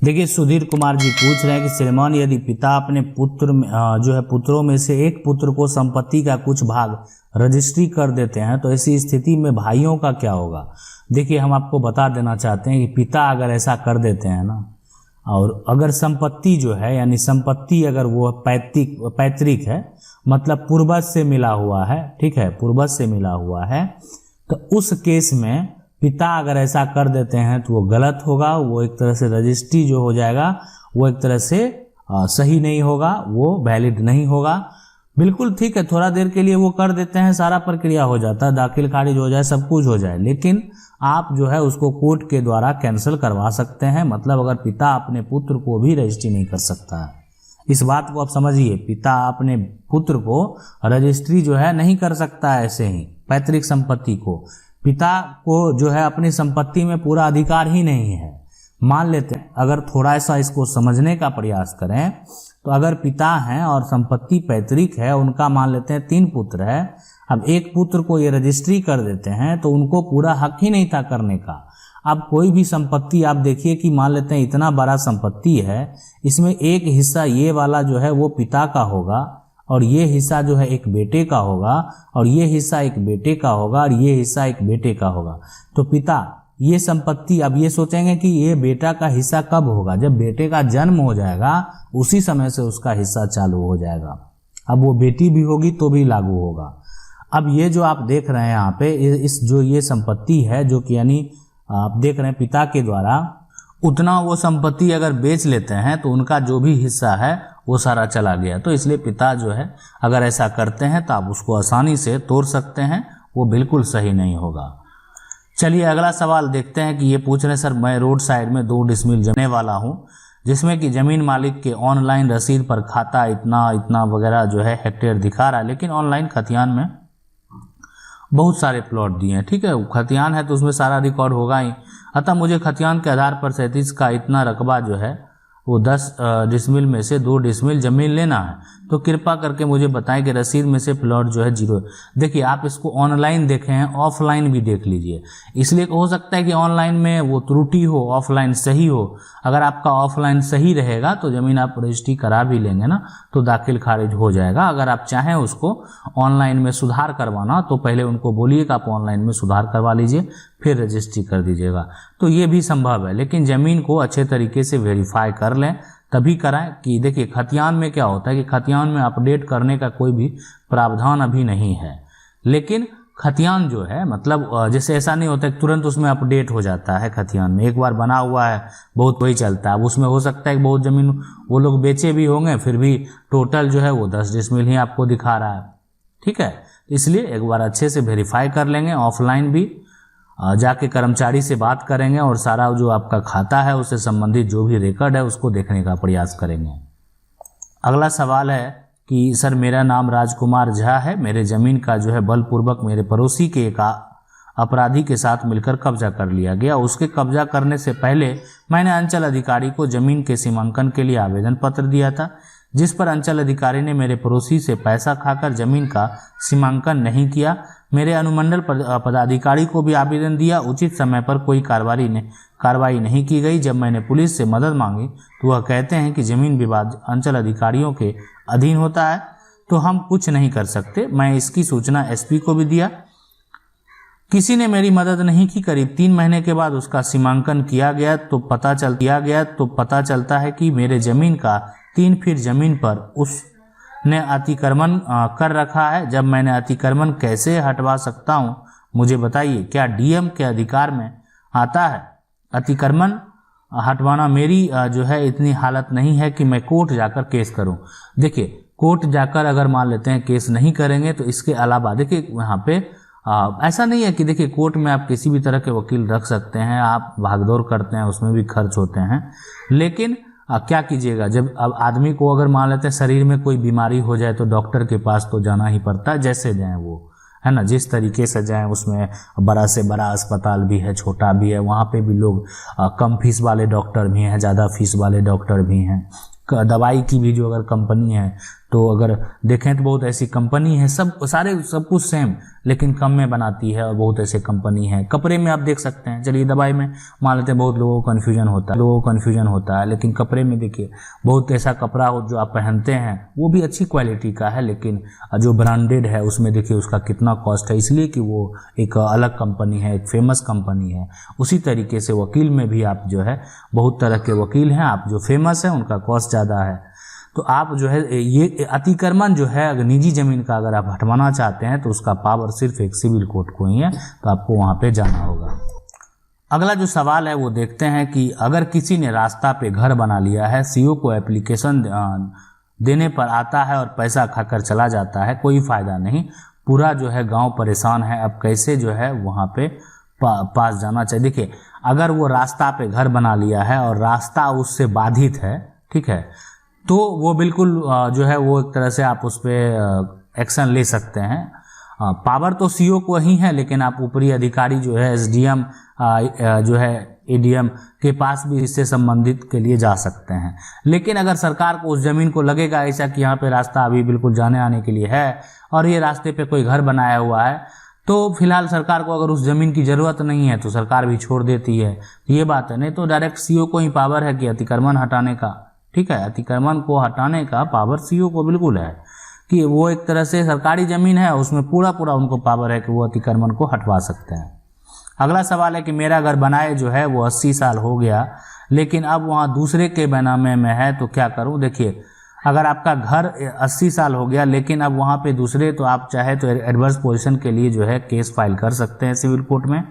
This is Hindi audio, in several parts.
देखिए सुधीर कुमार जी पूछ रहे हैं कि श्रीमान यदि पिता अपने पुत्र में पुत्रों में से एक पुत्र को संपत्ति का कुछ भाग रजिस्ट्री कर देते हैं तो ऐसी स्थिति में भाइयों का क्या होगा। देखिए हम आपको बता देना चाहते हैं कि पिता अगर ऐसा कर देते हैं ना, और अगर संपत्ति जो है यानी संपत्ति अगर वो पैतृक है मतलब पूर्वज से मिला हुआ है, ठीक है, पूर्वज से मिला हुआ है, तो उस केस में पिता अगर ऐसा कर देते हैं तो वो गलत होगा। वो एक तरह से रजिस्ट्री जो हो जाएगा वो एक तरह से सही नहीं होगा, वो वैलिड नहीं होगा। बिल्कुल ठीक है, थोड़ा देर के लिए वो कर देते हैं, सारा प्रक्रिया हो जाता है, दाखिल खारिज हो जाए, सब कुछ हो जाए, लेकिन आप जो है उसको कोर्ट के द्वारा कैंसिल करवा सकते हैं। मतलब अगर पिता अपने पुत्र को भी रजिस्ट्री नहीं कर सकता है, इस बात को आप समझिए। पिता अपने पुत्र को रजिस्ट्री जो है नहीं कर सकता है ऐसे ही पैतृक संपत्ति को। पिता को जो है अपनी संपत्ति में पूरा अधिकार ही नहीं है। मान लेते हैं अगर थोड़ा सा इसको समझने का प्रयास करें तो अगर पिता हैं और संपत्ति पैतृक है, उनका मान लेते हैं 3 पुत्र है, अब एक पुत्र को ये रजिस्ट्री कर देते हैं तो उनको पूरा हक ही नहीं था करने का। अब कोई भी संपत्ति आप देखिए कि मान लेते हैं इतना बड़ा संपत्ति है, इसमें एक हिस्सा ये वाला जो है वो पिता का होगा और ये हिस्सा जो है एक बेटे का होगा और ये हिस्सा एक बेटे का होगा और ये हिस्सा एक बेटे का होगा। तो पिता ये संपत्ति, अब ये सोचेंगे कि ये बेटा का हिस्सा कब होगा, जब बेटे का जन्म हो जाएगा उसी समय से उसका हिस्सा चालू हो जाएगा। अब वो बेटी भी होगी तो भी लागू होगा। अब ये जो आप देख रहे हैं यहाँ पे इस जो ये संपत्ति है जो कि यानी आप देख रहे हैं पिता के द्वारा, उतना वो संपत्ति अगर बेच लेते हैं तो उनका जो भी हिस्सा है वो सारा चला गया। तो इसलिए पिता जो है अगर ऐसा करते हैं तो आप उसको आसानी से तोड़ सकते हैं, वो बिल्कुल सही नहीं होगा। चलिए अगला सवाल देखते हैं कि ये पूछ रहे हैं सर मैं रोड साइड में 2 डिसमिल जमीन वाला हूँ जिसमें कि जमीन मालिक के ऑनलाइन रसीद पर खाता इतना इतना वगैरह जो है हेक्टेयर दिखा रहा है, लेकिन ऑनलाइन खतियान में बहुत सारे प्लॉट दिए हैं। ठीक है, खतियान है तो उसमें सारा रिकॉर्ड होगा ही, अतः मुझे खतियान के आधार पर 37 का इतना रकबा जो है वो 10 डिसमिल में से 2 डिसमिल जमीन लेना है। तो कृपा करके मुझे बताएं कि रसीद में से प्लॉट जो है 0। देखिए आप इसको ऑनलाइन देखे हैं, ऑफलाइन भी देख लीजिए, इसलिए हो सकता है कि ऑनलाइन में वो त्रुटि हो, ऑफलाइन सही हो। अगर आपका ऑफलाइन सही रहेगा तो ज़मीन आप रजिस्ट्री करा भी लेंगे ना तो दाखिल खारिज हो जाएगा। अगर आप चाहें उसको ऑनलाइन में सुधार करवाना तो पहले उनको बोलिए कि आप ऑनलाइन में सुधार करवा लीजिए फिर रजिस्ट्री कर दीजिएगा, तो ये भी संभव है। लेकिन ज़मीन को अच्छे तरीके से वेरीफाई कर लें तभी कराएं। कि देखिए खतियान में क्या होता है कि खतियान में अपडेट करने का कोई भी प्रावधान अभी नहीं है, लेकिन खतियान जो है मतलब जैसे ऐसा नहीं होता कि तुरंत उसमें अपडेट हो जाता है। खतियान में एक बार बना हुआ है बहुत वही चलता है। अब उसमें हो सकता है कि बहुत ज़मीन वो लोग बेचे भी होंगे, फिर भी टोटल जो है वो 10 डिसमिल ही आपको दिखा रहा है। ठीक है, इसलिए एक बार अच्छे से वेरीफाई कर लेंगे, ऑफलाइन भी जाके कर्मचारी से बात करेंगे और सारा जो आपका खाता है उससे संबंधित जो भी रिकॉर्ड है उसको देखने का प्रयास करेंगे। अगला सवाल है कि सर मेरा नाम राजकुमार झा है, मेरे ज़मीन का जो है बलपूर्वक मेरे पड़ोसी के एक अपराधी के साथ मिलकर कब्जा कर लिया गया। उसके कब्जा करने से पहले मैंने अंचल अधिकारी को ज़मीन के सीमांकन के लिए आवेदन पत्र दिया था, जिस पर अंचल अधिकारी ने मेरे पड़ोसी से पैसा खाकर ज़मीन का सीमांकन नहीं किया। मेरे अनुमंडल पदाधिकारी को भी आवेदन दिया, उचित समय पर कोई कार्रवाई नहीं की गई। जब मैंने पुलिस से मदद मांगी तो वह कहते हैं कि ज़मीन विवाद अंचल अधिकारियों के अधीन होता है तो हम कुछ नहीं कर सकते। मैं इसकी सूचना एसपी को भी दिया, किसी ने मेरी मदद नहीं की। करीब 3 महीने के बाद उसका सीमांकन किया गया तो पता चलता है कि मेरे ज़मीन का 3 फीट ज़मीन पर उसने अतिक्रमण कर रखा है। जब मैंने अतिक्रमण कैसे हटवा सकता हूं मुझे बताइए, क्या डीएम के अधिकार में आता है अतिक्रमण हटवाना? मेरी जो है इतनी हालत नहीं है कि मैं कोर्ट जाकर केस करूं। देखिए कोर्ट जाकर अगर मान लेते हैं केस नहीं करेंगे तो इसके अलावा देखिए यहाँ पे ऐसा नहीं है कि देखिए कोर्ट में आप किसी भी तरह के वकील रख सकते हैं, आप भागदौड़ करते हैं उसमें भी खर्च होते हैं, लेकिन क्या कीजिएगा जब अब आदमी को अगर मान लेते हैं शरीर में कोई बीमारी हो जाए तो डॉक्टर के पास तो जाना ही पड़ता है, जैसे जाएं वो है ना, जिस तरीके से जाएं। उसमें बड़ा से बड़ा अस्पताल भी है, छोटा भी है, वहाँ पे भी लोग कम फीस वाले डॉक्टर भी हैं, ज़्यादा फीस वाले डॉक्टर भी हैं। दवाई की भी जो अगर कंपनी है तो अगर देखें तो बहुत ऐसी कंपनी है, सब कुछ सेम लेकिन कम में बनाती है, और बहुत ऐसे कंपनी है। कपड़े में आप देख सकते हैं, चलिए दवाई में मान लेते हैं बहुत लोगों को कन्फ्यूजन होता है, लेकिन कपड़े में देखिए बहुत ऐसा कपड़ा हो जो आप पहनते हैं वो भी अच्छी क्वालिटी का है, लेकिन जो ब्रांडेड है उसमें देखिए उसका कितना कॉस्ट है, इसलिए कि वो एक अलग कंपनी है, एक फेमस कंपनी है। उसी तरीके से वकील में भी आप जो है बहुत तरह के वकील हैं, आप जो फेमस हैं उनका कॉस्ट ज़्यादा है। तो आप जो है ये अतिक्रमण जो है अगर निजी जमीन का अगर आप हटवाना चाहते हैं तो उसका पावर सिर्फ एक सिविल कोर्ट को ही है, तो आपको वहाँ पे जाना होगा। अगला जो सवाल है वो देखते हैं कि अगर किसी ने रास्ता पे घर बना लिया है, सीओ को एप्लीकेशन देने पर आता है और पैसा खाकर चला जाता है, कोई फायदा नहीं, पूरा जो है गाँव परेशान है, अब कैसे जो है वहाँ पे पास जाना चाहिए। देखिए अगर वो रास्ता पे घर बना लिया है और रास्ता उससे बाधित है, ठीक है, तो वो बिल्कुल जो है वो एक तरह से आप उस पर एक्शन ले सकते हैं। पावर तो सीओ को ही है, लेकिन आप ऊपरी अधिकारी जो है एसडीएम जो है एडीएम के पास भी इससे संबंधित के लिए जा सकते हैं। लेकिन अगर सरकार को उस जमीन को लगेगा ऐसा कि यहाँ पे रास्ता अभी बिल्कुल जाने आने के लिए है और ये रास्ते पे कोई घर बनाया हुआ है, तो फिलहाल सरकार को अगर उस जमीन की जरूरत नहीं है तो सरकार भी छोड़ देती है, ये बात है। नहीं तो डायरेक्ट सीओ को ही पावर है कि अतिक्रमण हटाने का, ठीक है, अतिक्रमण को हटाने का पावर सीओ को बिल्कुल है कि वो एक तरह से सरकारी जमीन है, उसमें पूरा उनको पावर है कि वो अतिक्रमण को हटवा सकते हैं। अगला सवाल है कि मेरा घर बनाए जो है वो 80 साल हो गया, लेकिन अब वहाँ दूसरे के बेनामे में है, तो क्या करूँ। देखिए अगर आपका घर 80 साल हो गया लेकिन अब वहाँ पे दूसरे, तो आप चाहे तो एडवर्स पोजीशन के लिए जो है केस फाइल कर सकते हैं सिविल कोर्ट में,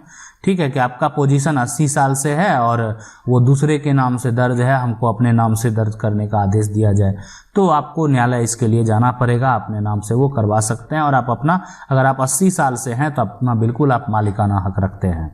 ठीक है, कि आपका पोजीशन 80 साल से है और वो दूसरे के नाम से दर्ज है, हमको अपने नाम से दर्ज करने का आदेश दिया जाए, तो आपको न्यायालय इसके लिए जाना पड़ेगा, अपने नाम से वो करवा सकते हैं। और आप अपना, अगर आप 80 साल से हैं तो अपना बिल्कुल आप मालिकाना हक रखते हैं।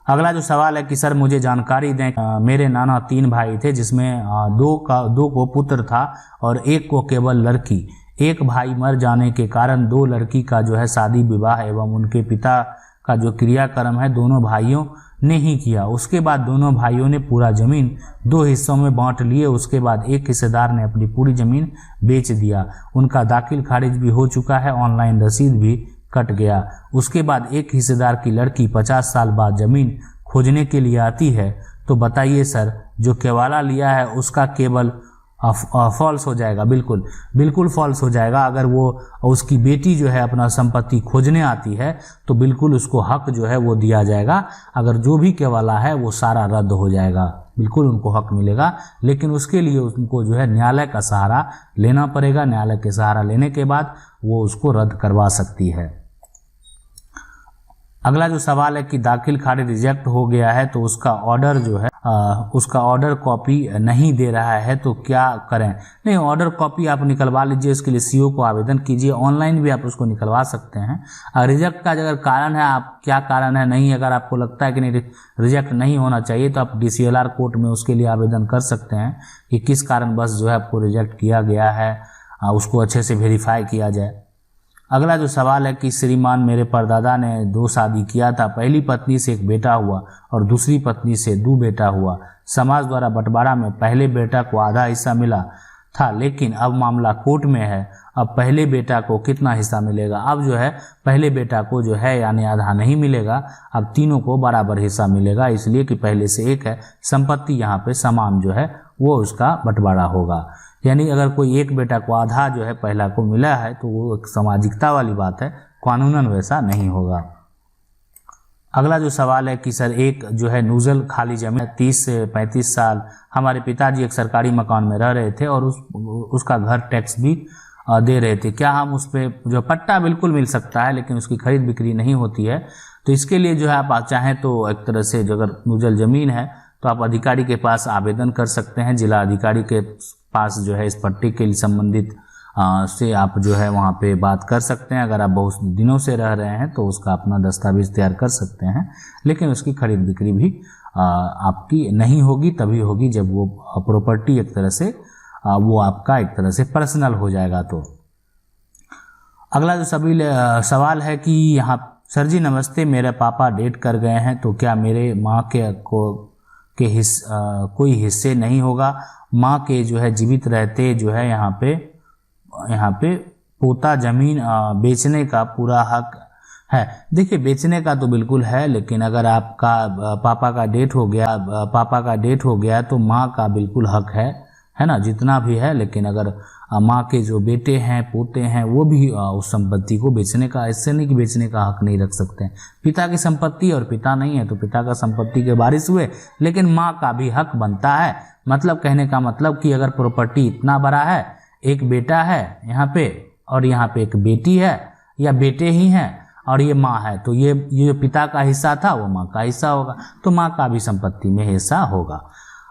अगला जो सवाल है कि सर मुझे जानकारी दें, मेरे नाना 3 भाई थे जिसमें दो को पुत्र था और एक को केवल लड़की। एक भाई मर जाने के कारण 2 लड़की का जो है शादी विवाह एवं उनके पिता का जो क्रियाक्रम है दोनों भाइयों ने ही किया। उसके बाद दोनों भाइयों ने पूरा जमीन 2 हिस्सों में बांट लिए। उसके बाद एक हिस्सेदार ने अपनी पूरी जमीन बेच दिया। उनका दाखिल खारिज भी हो चुका है, ऑनलाइन रसीद भी कट गया। उसके बाद एक हिस्सेदार की लड़की 50 साल बाद जमीन खोजने के लिए आती है, तो बताइए सर जो केवाला लिया है उसका केवल फॉल्स हो जाएगा, बिल्कुल फॉल्स हो जाएगा। अगर वो उसकी बेटी जो है अपना संपत्ति खोजने आती है तो बिल्कुल उसको हक जो है वो दिया जाएगा। अगर जो भी केवाला है वो सारा रद्द हो जाएगा, बिल्कुल उनको हक मिलेगा, लेकिन उसके लिए उनको जो है न्यायालय का सहारा लेना पड़ेगा। न्यायालय के सहारा लेने के बाद वो उसको रद्द करवा सकती है। अगला जो सवाल है कि दाखिल खारिज रिजेक्ट हो गया है तो उसका ऑर्डर जो है उसका ऑर्डर कॉपी नहीं दे रहा है, तो क्या करें। नहीं, ऑर्डर कॉपी आप निकलवा लीजिए, इसके लिए सीओ को आवेदन कीजिए, ऑनलाइन भी आप उसको निकलवा सकते हैं। रिजेक्ट का अगर कारण है, आप क्या कारण है नहीं, अगर आपको लगता है कि नहीं रिजेक्ट नहीं होना चाहिए तो आप DCLR कोर्ट में उसके लिए आवेदन कर सकते हैं कि किस कारण बस जो है आपको रिजेक्ट किया गया है, उसको अच्छे से वेरीफाई किया जाए। अगला जो सवाल है कि श्रीमान मेरे परदादा ने 2 शादी किया था, पहली पत्नी से 1 बेटा हुआ और दूसरी पत्नी से 2 बेटा हुआ। समाज द्वारा बंटवारा में पहले बेटा को आधा हिस्सा मिला था, लेकिन अब मामला कोर्ट में है, अब पहले बेटा को कितना हिस्सा मिलेगा। अब जो है पहले बेटा को जो है यानी आधा नहीं मिलेगा, अब तीनों को बराबर हिस्सा मिलेगा, इसलिए कि पहले से 1 है। संपत्ति यहाँ पे समान जो है वो उसका बंटवारा होगा। यानी अगर कोई एक बेटा को आधा जो है पहला को मिला है तो वो एक सामाजिकता वाली बात है, कानूनन वैसा नहीं होगा। अगला जो सवाल है कि सर एक जो है नूजल खाली जमीन 30 से 35 साल, हमारे पिताजी एक सरकारी मकान में रह रहे थे और उसका घर टैक्स भी दे रहे थे, क्या हम उस पर जो पट्टा बिल्कुल मिल सकता है लेकिन उसकी खरीद बिक्री नहीं होती है। तो इसके लिए जो है आप चाहें तो एक तरह से जो अगर नूजल जमीन है तो आप अधिकारी के पास आवेदन कर सकते हैं, जिला अधिकारी के पास जो है इस पट्टे के लिए संबंधित से आप जो है वहाँ पे बात कर सकते हैं। अगर आप बहुत दिनों से रह रहे हैं तो उसका अपना दस्तावेज तैयार कर सकते हैं, लेकिन उसकी खरीद बिक्री भी आपकी नहीं होगी, तभी होगी जब वो प्रॉपर्टी एक तरह से वो आपका एक तरह से पर्सनल हो जाएगा। तो अगला जो सवाल है कि यहाँ सर जी नमस्ते, मेरे पापा डेथ कर गए हैं तो क्या मेरे माँ के कोई हिस्से नहीं होगा। माँ के जो है जीवित रहते जो है यहाँ पे यहाँ पे पोता जमीन बेचने का पूरा हक है। देखिए बेचने का तो बिल्कुल है, लेकिन अगर आपका पापा का डेथ हो गया तो माँ का बिल्कुल हक है ना, जितना भी है। लेकिन अगर माँ के जो बेटे हैं पोते हैं वो भी उस संपत्ति को बेचने का, ऐसे नहीं कि बेचने का हक नहीं रख सकते हैं। पिता की संपत्ति और पिता नहीं है तो पिता का संपत्ति के वारिस हुए, लेकिन माँ का भी हक बनता है। मतलब कहने का मतलब कि अगर प्रॉपर्टी इतना बड़ा है, एक बेटा है यहाँ पे और यहाँ पे एक बेटी है या बेटे ही हैं और ये माँ है, तो ये जो पिता का हिस्सा था वो माँ का हिस्सा होगा, तो माँ का भी संपत्ति में हिस्सा होगा।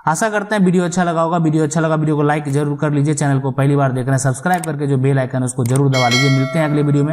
आशा करते हैं वीडियो अच्छा लगा होगा। वीडियो अच्छा लगा वीडियो को लाइक जरूर कर लीजिए। चैनल को पहली बार देख रहे हैं सब्सक्राइब करके जो बेल आइकन है उसको जरूर दबा लीजिए। मिलते हैं अगले वीडियो में।